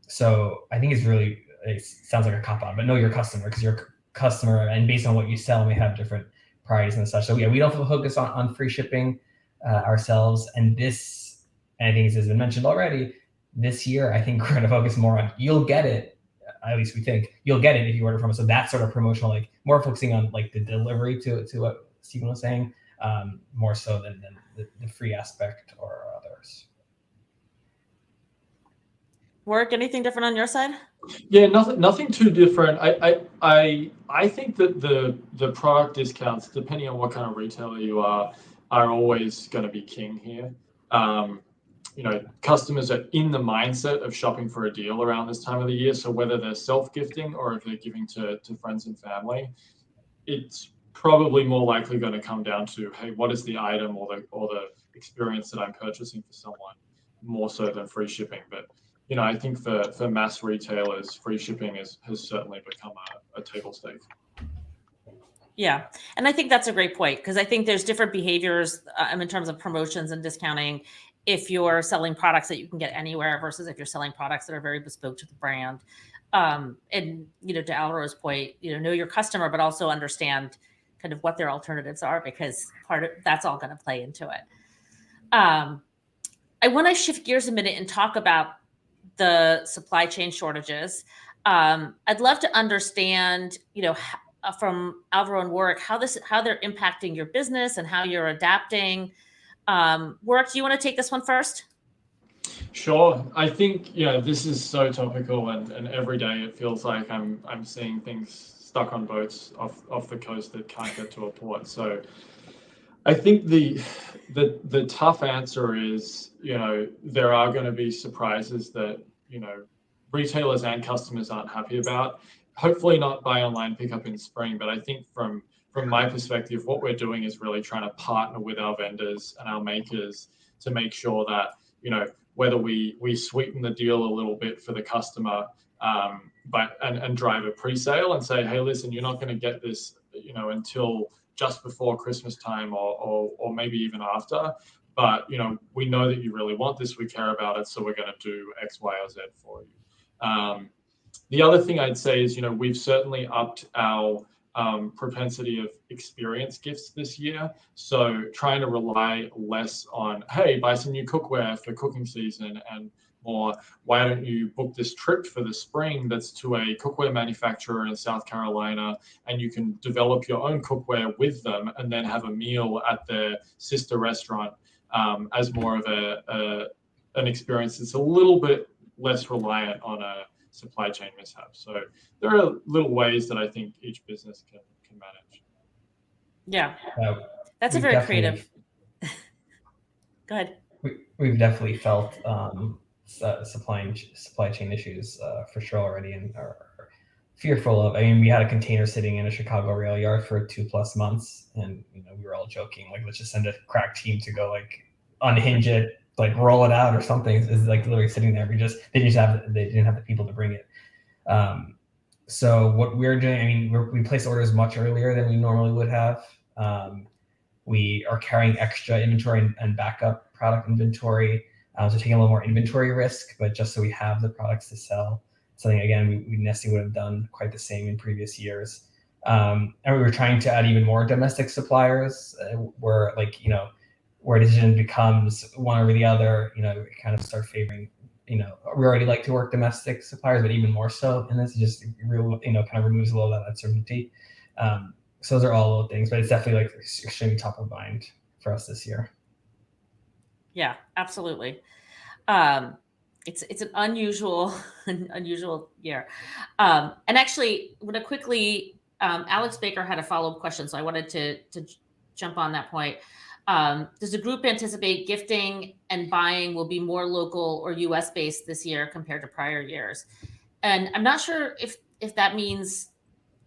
So I think it sounds like a cop-out, but know your customer, because your customer, and based on what you sell, we have different priorities and such. So yeah, we don't focus on free shipping ourselves. And I think, as has been mentioned already, this year, I think we're going to focus more on, you'll get it at least we think you'll get it if you order from us. So that sort of promotional, like more focusing on like the delivery to what Stephen was saying, more so than the free aspect or others. Warwick, anything different on your side? Yeah, nothing too different. I think that the product discounts, depending on what kind of retailer you are always going to be king here. Customers are in the mindset of shopping for a deal around this time of the year. So whether they're self-gifting or if they're giving to friends and family, it's probably more likely going to come down to, hey, what is the item or the experience that I'm purchasing for someone, more so than free shipping. But I think for mass retailers, free shipping has certainly become a table stake. Yeah. And I think that's a great point, because I think there's different behaviors in terms of promotions and discounting if you're selling products that you can get anywhere versus if you're selling products that are very bespoke to the brand. And, to Alvaro's point, know your customer, but also understand kind of what their alternatives are, because that's all going to play into it. I want to shift gears a minute and talk about the supply chain shortages. I'd love to understand, from Alvaro and Warwick, how they're impacting your business and how you're adapting. Warwick, do you want to take this one first? Sure. I think this is so topical, and every day it feels like I'm seeing things stuck on boats off the coast that can't get to a port. So I think the tough answer is, there are going to be surprises that, retailers and customers aren't happy about. Hopefully not buy online pickup in spring, but I think from my perspective, what we're doing is really trying to partner with our vendors and our makers to make sure that, whether we sweeten the deal a little bit for the customer, and drive a pre-sale and say, hey, listen, you're not going to get this, until just before Christmas time or maybe even after. But, we know that you really want this. We care about it. So we're going to do X, Y, or Z for you. The other thing I'd say is, we've certainly upped our propensity of experience gifts this year. So trying to rely less on, hey, buy some new cookware for cooking season, and more, why don't you book this trip for the spring that's to a cookware manufacturer in South Carolina, and you can develop your own cookware with them and then have a meal at their sister restaurant, as more of an experience that's a little bit less reliant on a supply chain mishap. So there are little ways that I think each business can manage. Yeah, that's a very creative. Go ahead. We've definitely felt supply chain issues for sure already, and are fearful of. I mean, we had a container sitting in a Chicago rail yard for 2+ months, and we were all joking, like, let's just send a crack team to go like unhinge it, like roll it out or something. It's like literally sitting there. They didn't have the people to bring it. So what we're doing, I mean, we place orders much earlier than we normally would have. We are carrying extra inventory and backup product inventory. So taking a little more inventory risk, but just so we have the products to sell. Something, again, we necessarily would have done quite the same in previous years. And we were trying to add even more domestic suppliers, where a decision becomes one over the other, we kind of start favoring, we already like to work domestic suppliers, but even more so. And this just kind of removes a little of that uncertainty. So those are all little things, but it's definitely like extremely top of mind for us this year. Yeah, absolutely. It's an unusual year. And actually, I want to quickly, Alex Baker had a follow-up question, so I wanted to jump on that point. Does the group anticipate gifting and buying will be more local or US based this year compared to prior years? And I'm not sure if that means,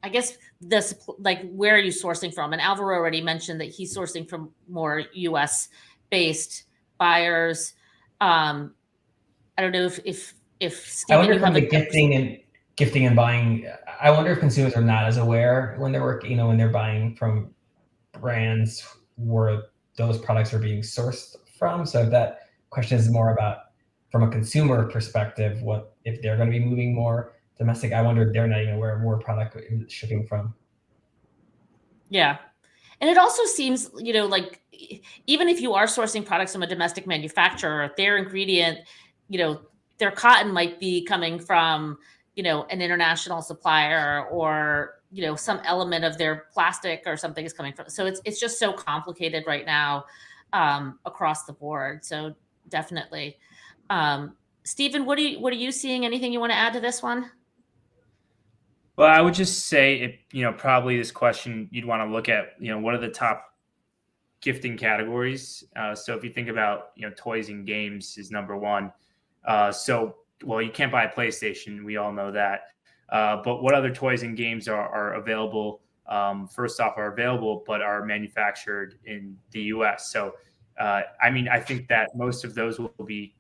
I guess, where are you sourcing from? And Alvaro already mentioned that he's sourcing from more US based buyers. I don't know if Stephen, I wonder from the gifting and buying, I wonder if consumers are not as aware when they're working, when they're buying from brands where those products are being sourced from. So if that question is more about, from a consumer perspective, what if they're going to be moving more domestic, I wonder if they're not even aware of where product is shipping from. Yeah. And it also seems, like, even if you are sourcing products from a domestic manufacturer, their ingredient, their cotton might be coming from, an international supplier, or some element of their plastic or something is coming from. So it's just so complicated right now across the board. So definitely. Stephen, what are you seeing? Anything you want to add to this one? Well, I would just say, probably this question you'd want to look at, what are the top gifting categories? So if you think about, toys and games is number one. Well, you can't buy a PlayStation. We all know that. But what other toys and games are available? First off, are available, but are manufactured in the U.S. So, I think that most of those will be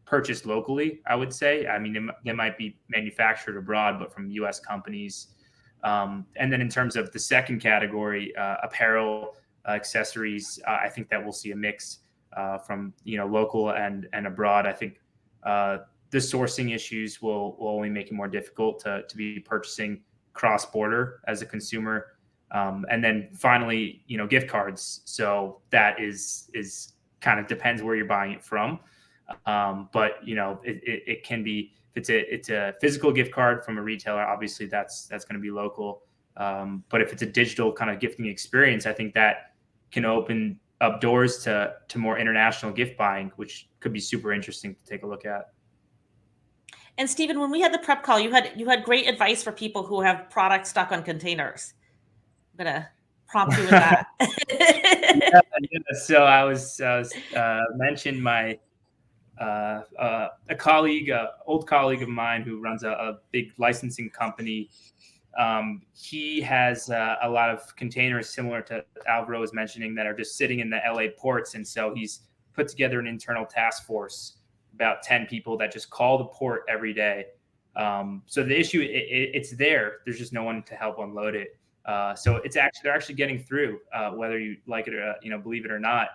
purchased locally, I would say. I mean, they might be manufactured abroad, but from U.S. companies. And then in terms of the second category, apparel, accessories, I think that we'll see a mix from local and abroad. I think the sourcing issues will only make it more difficult to be purchasing cross-border as a consumer. And then finally, gift cards. So that is kind of depends where you're buying it from. But it can be, if it's a physical gift card from a retailer, obviously that's going to be local. But if it's a digital kind of gifting experience, I think that can open up doors to more international gift buying, which could be super interesting to take a look at. And Stephen, when we had the prep call, you had great advice for people who have products stuck on containers. I'm gonna prompt you with that. Yeah. So I was mentioned my a colleague, old colleague of mine who runs a big licensing company. He has a lot of containers similar to Alvaro was mentioning that are just sitting in the LA ports. And so he's put together an internal task force, about 10 people that just call the port every day. So the issue, it's there. There's just no one to help unload it. So they're actually getting through, whether you like it or, believe it or not,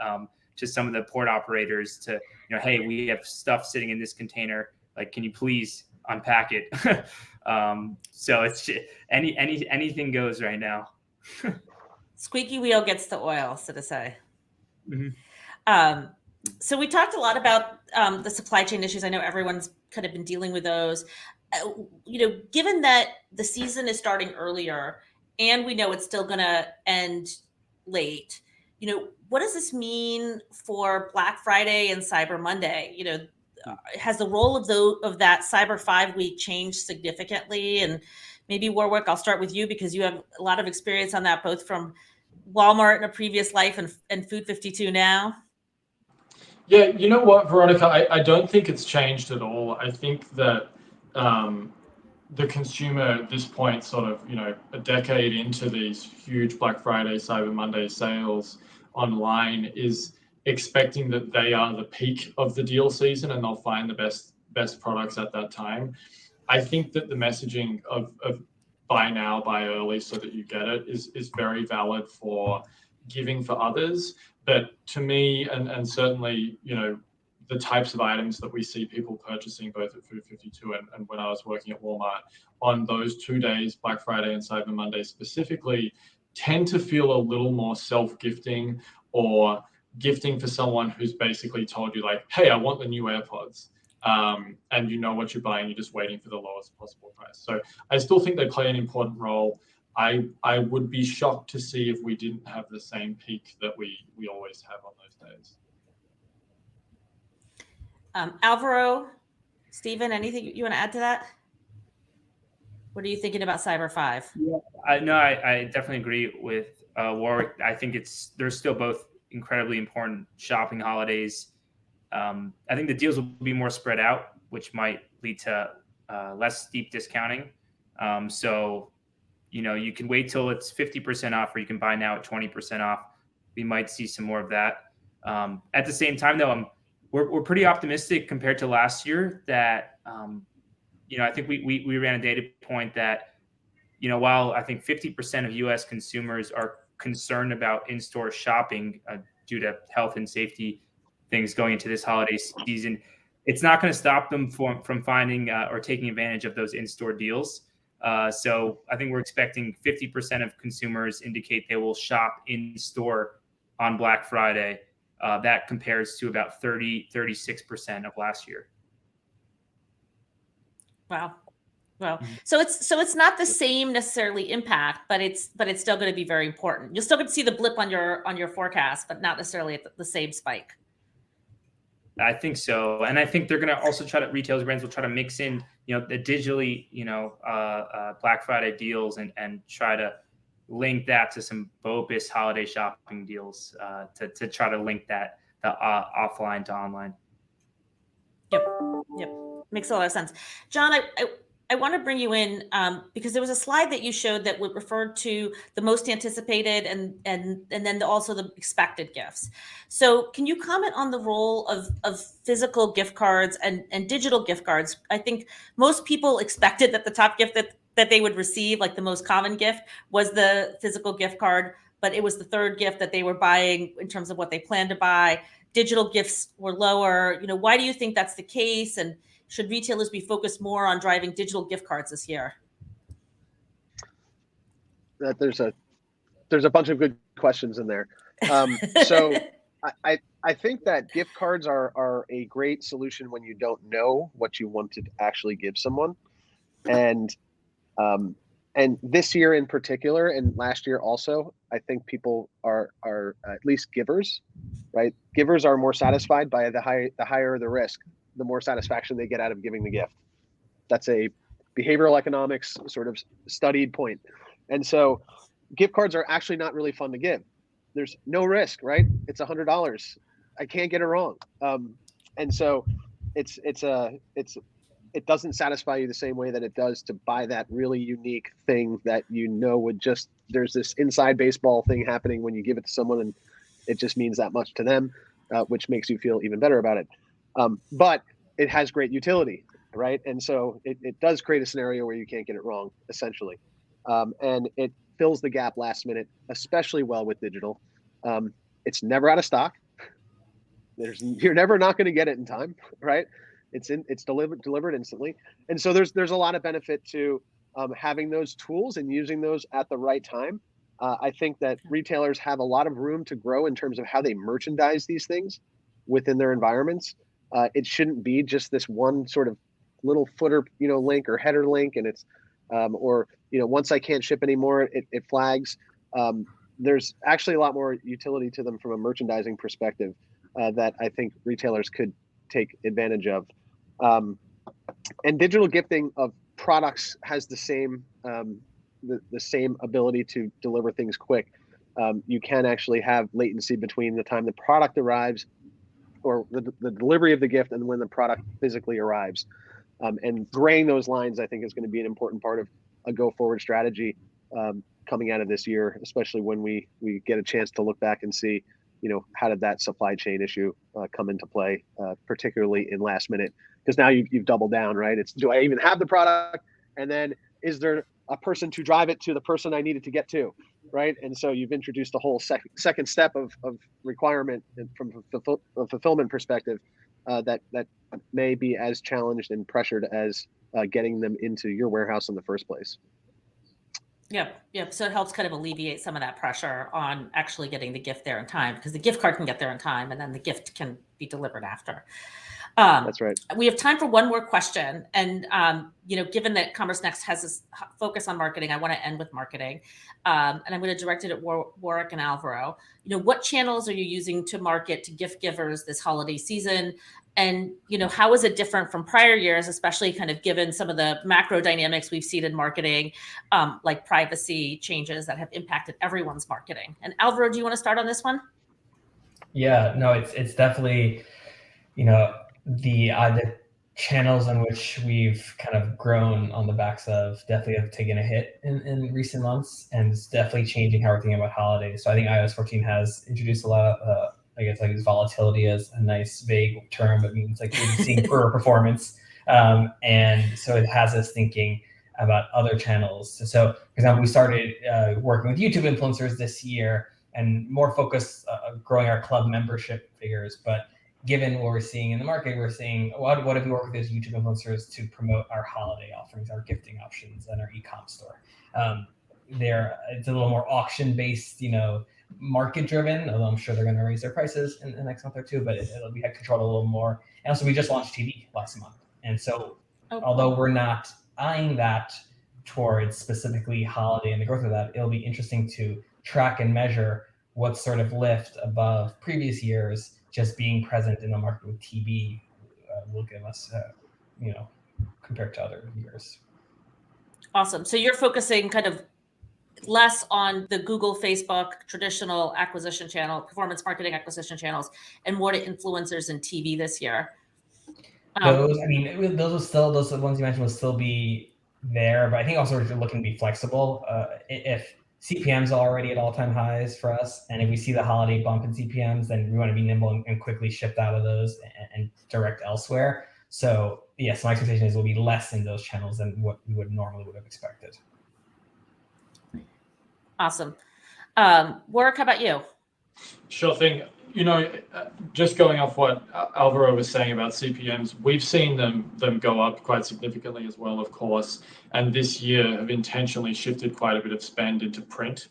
to some of the port operators to, hey, we have stuff sitting in this container. Like, can you please unpack it? So it's anything goes right now. Squeaky wheel gets the oil, so to say. Mm-hmm. So we talked a lot about the supply chain issues. I know everyone's kind of been dealing with those. Given that the season is starting earlier and we know it's still going to end late, what does this mean for Black Friday and Cyber Monday? Has the role of that Cyber 5 week changed significantly? And maybe Warwick, I'll start with you because you have a lot of experience on that, both from Walmart in a previous life and Food 52 now. Yeah, you know what, Veronica, I don't think it's changed at all. I think that the consumer at this point, sort of, a decade into these huge Black Friday, Cyber Monday sales online, is expecting that they are the peak of the deal season and they'll find the best products at that time. I think that the messaging of buy now, buy early so that you get it is very valid for giving for others. But to me, and certainly, the types of items that we see people purchasing both at Food 52 and when I was working at Walmart on those 2 days, Black Friday and Cyber Monday specifically, tend to feel a little more self-gifting or gifting for someone who's basically told you like, hey, I want the new AirPods. And you know what you're buying, you're just waiting for the lowest possible price. So I still think they play an important role. I would be shocked to see if we didn't have the same peak that we always have on those days. Alvaro, Stephen, anything you want to add to that? What are you thinking about Cyber 5? Yeah, I definitely agree with Warwick. I think they're still both incredibly important shopping holidays. I think the deals will be more spread out, which might lead to less steep discounting. So, you can wait till it's 50% off, or you can buy now at 20% off. We might see some more of that. At the same time, though, we're pretty optimistic compared to last year that, I think we ran a data point that, while I think 50% of U.S. consumers are concerned about in-store shopping due to health and safety things going into this holiday season, it's not going to stop them from finding or taking advantage of those in-store deals. So I think we're expecting 50% of consumers indicate they will shop in-store on Black Friday. That compares to about 36% of last year. Wow. Well, so it's not the same necessarily impact, but it's still going to be very important. You're still going to see the blip on your forecast, but not necessarily at the same spike. I think so, and I think they're going to also retailers, brands will try to mix in, the digitally, Black Friday deals and try to link that to some BOPIS holiday shopping deals to try to link that the offline to online. Yep, makes a lot of sense. John, I want to bring you in because there was a slide that you showed that would refer to the most anticipated and then also the expected gifts. So can you comment on the role of physical gift cards and digital gift cards? I think most people expected that the top gift that they would receive, like the most common gift, was the physical gift card, but it was the third gift that they were buying in terms of what they planned to buy. Digital gifts were lower. Why do you think that's the case? And should retailers be focused more on driving digital gift cards this year? There's a bunch of good questions in there. So I think that gift cards are a great solution when you don't know what you want to actually give someone. And this year in particular, and last year also, I think people are at least givers, right? Givers are more satisfied by the higher the risk, the more satisfaction they get out of giving the gift. That's a behavioral economics sort of studied point. And so gift cards are actually not really fun to give. There's no risk, right? It's $100. I can't get it wrong. And so it doesn't satisfy you the same way that it does to buy that really unique thing that would just, there's this inside baseball thing happening when you give it to someone and it just means that much to them, which makes you feel even better about it. But it has great utility, right? And so it does create a scenario where you can't get it wrong, essentially. And it fills the gap last minute, especially well with digital. It's never out of stock. You're never not going to get it in time, right? It's delivered instantly. And so there's a lot of benefit to having those tools and using those at the right time. I think that retailers have a lot of room to grow in terms of how they merchandise these things within their environments. It shouldn't be just this one sort of little footer, link or header link, and it's once I can't ship anymore, it flags. There's actually a lot more utility to them from a merchandising perspective that I think retailers could take advantage of. And digital gifting of products has the same the same ability to deliver things quick. You can actually have latency between the time the product arrives or the delivery of the gift and when the product physically arrives. And graying those lines, I think, is going to be an important part of a go-forward strategy coming out of this year, especially when we get a chance to look back and see, how did that supply chain issue come into play, particularly in last minute? Because now you've doubled down, right? It's, do I even have the product? And then is there a person to drive it to the person I needed to get to, right? And so you've introduced a whole second step of requirement from a fulfillment perspective that may be as challenged and pressured as getting them into your warehouse in the first place. Yep. So it helps kind of alleviate some of that pressure on actually getting the gift there in time, because the gift card can get there in time and then the gift can be delivered after. That's right. We have time for one more question. And, given that Commerce Next has this focus on marketing, I want to end with marketing. And I'm going to direct it at Warwick and Alvaro. What channels are you using to market to gift givers this holiday season? And, how is it different from prior years, especially kind of given some of the macro dynamics we've seen in marketing, like privacy changes that have impacted everyone's marketing? And Alvaro, do you want to start on this one? Yeah, no, it's definitely, the channels in which we've kind of grown on the backs of definitely have taken a hit in recent months, and it's definitely changing how we're thinking about holidays. So I think iOS 14 has introduced a lot of, this volatility as a nice vague term, but means like seeing poorer performance. And so it has us thinking about other channels. So for example, we started working with YouTube influencers this year and more focused growing our club membership figures. But given what we're seeing in the market, we're seeing what if we work with those YouTube influencers to promote our holiday offerings, our gifting options, and our e-com store. It's a little more auction-based, market driven, although I'm sure they're going to raise their prices in the next month or two, but it'll be controlled a little more. And also we just launched TV last month. And so although we're not eyeing that towards specifically holiday and the growth of that, it'll be interesting to track and measure what sort of lift above previous years just being present in the market with TB will give us, compared to other years. Awesome. So you're focusing kind of less on the Google, Facebook, traditional acquisition channel, performance marketing acquisition channels, and more to influencers and TV this year. Those the ones you mentioned will still be there, but I think also we're looking to be flexible. If CPMs are already at all-time highs for us, and if we see the holiday bump in CPMs, then we want to be nimble and quickly shift out of those and direct elsewhere. So yes, my expectation is we'll be less in those channels than what we would have expected. Awesome. Warwick, how about you? Sure thing. Just going off what Alvaro was saying about CPMs, we've seen them go up quite significantly as well, of course, and this year have intentionally shifted quite a bit of spend into print.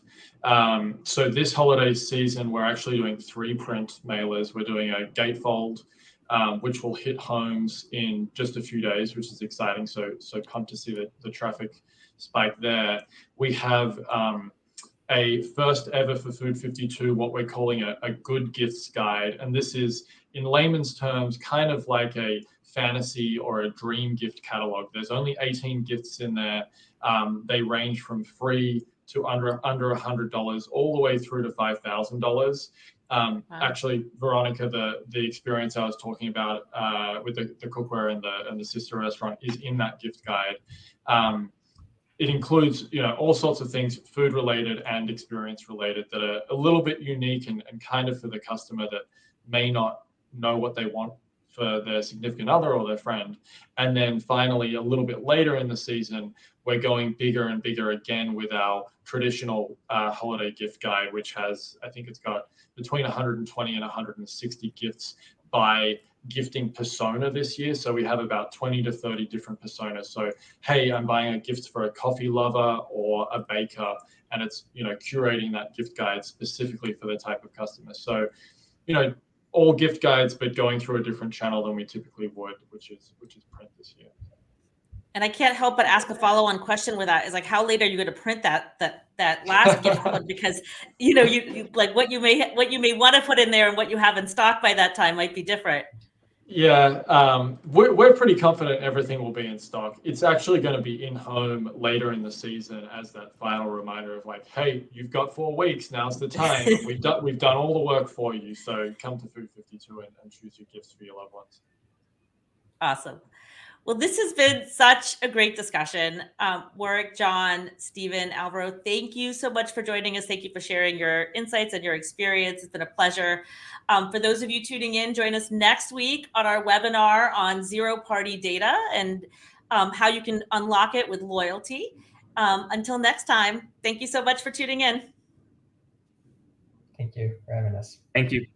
So this holiday season, we're actually doing 3 print mailers. We're doing a gatefold, which will hit homes in just a few days, which is exciting. So pumped to see the traffic spike there. We have a first ever for Food 52, what we're calling a good gifts guide. And this is, in layman's terms, kind of like a fantasy or a dream gift catalog. There's only 18 gifts in there. They range from free to under $100, all the way through to $5,000. Wow. Actually, Veronica, the experience I was talking about with the cookware and the sister restaurant is in that gift guide. It includes, all sorts of things, food related and experience related, that are a little bit unique and kind of for the customer that may not know what they want for their significant other or their friend. And then finally, a little bit later in the season, we're going bigger and bigger again with our traditional holiday gift guide, which has, I think it's got between 120 and 160 gifts by gifting persona this year. So we have about 20 to 30 different personas. So, hey, I'm buying a gift for a coffee lover or a baker, and it's, curating that gift guide specifically for the type of customer. So, all gift guides, but going through a different channel than we typically would, which is print this year. And I can't help but ask a follow-on question with that is like, how late are you going to print that last gift one? Because you like what you may want to put in there and what you have in stock by that time might be different. Yeah, we're pretty confident everything will be in stock. It's actually going to be in home later in the season as that final reminder of like, hey, you've got 4 weeks. Now's the time. We've done all the work for you. So come to Food 52 and choose your gifts for your loved ones. Awesome. Well, this has been such a great discussion. Warwick, John, Stephen, Alvaro, thank you so much for joining us. Thank you for sharing your insights and your experience. It's been a pleasure. For those of you tuning in, join us next week on our webinar on zero-party data and how you can unlock it with loyalty. Until next time, thank you so much for tuning in. Thank you for having us. Thank you.